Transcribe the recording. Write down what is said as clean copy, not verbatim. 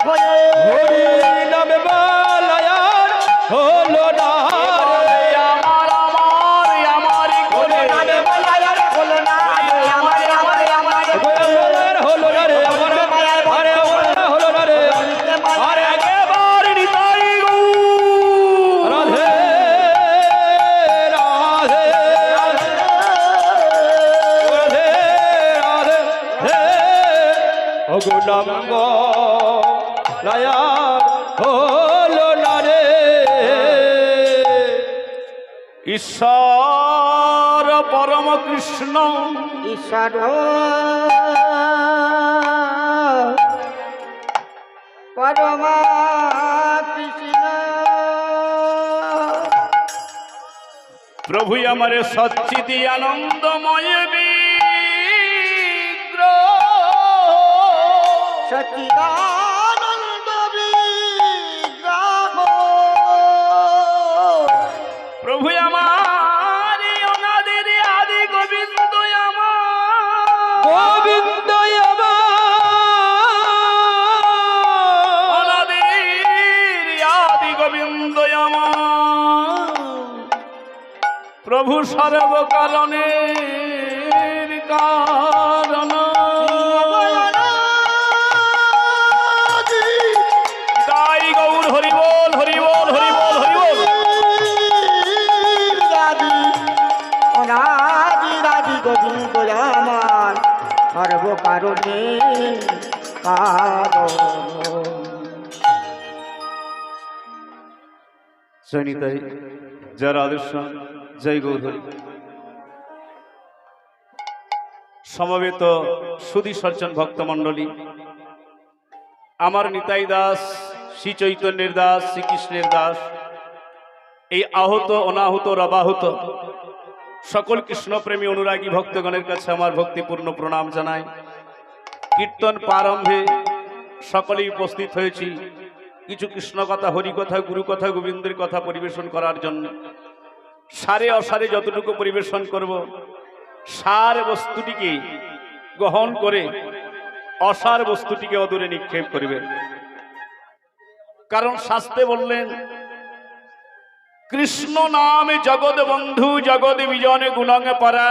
ভয়ে হরি নাম বালায়ার হলো না আমার আমার করে নাম বালায়ার হলো না আমার হলো না রে আমার আরে হলো না রে আরে একেবার নিতাই গৌর রাধে রাধে রাধে রাধে হে অগুণাঙ্গ লায়ার হলো না রে ঈশ্বর পরম কৃষ্ণ ঈশ্বর পরমা কৃষ্ণ প্রভু আমার সচ্চিতি আনন্দময় বিগ্রহ সচিদানন্দ বিগ্রহ প্রভু আমার অনাদির আদি গোবিন্দ আমার গোবিন্দ অনাদির আদি গোবিন্দ আমার প্রভু সর্বকারণের কারণ তাই গৌর হরি বল হরি বল হরি বল হরি বল অনাদি রাজি গোবিন্দ আমার সর্বকারণে কারণ সৈনিতাই জয় রাধেশ্য জয় গৌধরী সমবেত সুধী সজ্জন ভক্তমণ্ডলী আমার নিতাই দাস শ্রী চৈতন্যের দাস শ্রীকৃষ্ণের দাস এই আহত অনাহত রবাহত সকল কৃষ্ণপ্রেমী অনুরাগী ভক্তগণের কাছে আমার ভক্তিপূর্ণ প্রণাম জানাই। কীর্তন প্রারম্ভে সকলেই উপস্থিত হয়েছি কিছু কৃষ্ণ কথা হরিকথা গুরুকথা গোবিন্দের কথা পরিবেশন করার জন্য। সারে অসারে যতটুকু পরিবেশন করব সার বস্তুটিকে গ্রহণ করে অসার বস্তুটিকে অদূরে নিক্ষেপ করবে। কারণ শাস্ত্রে বললেন কৃষ্ণ নামে জগৎ বন্ধু জগৎ বিজনে গুণঙ্গে পারা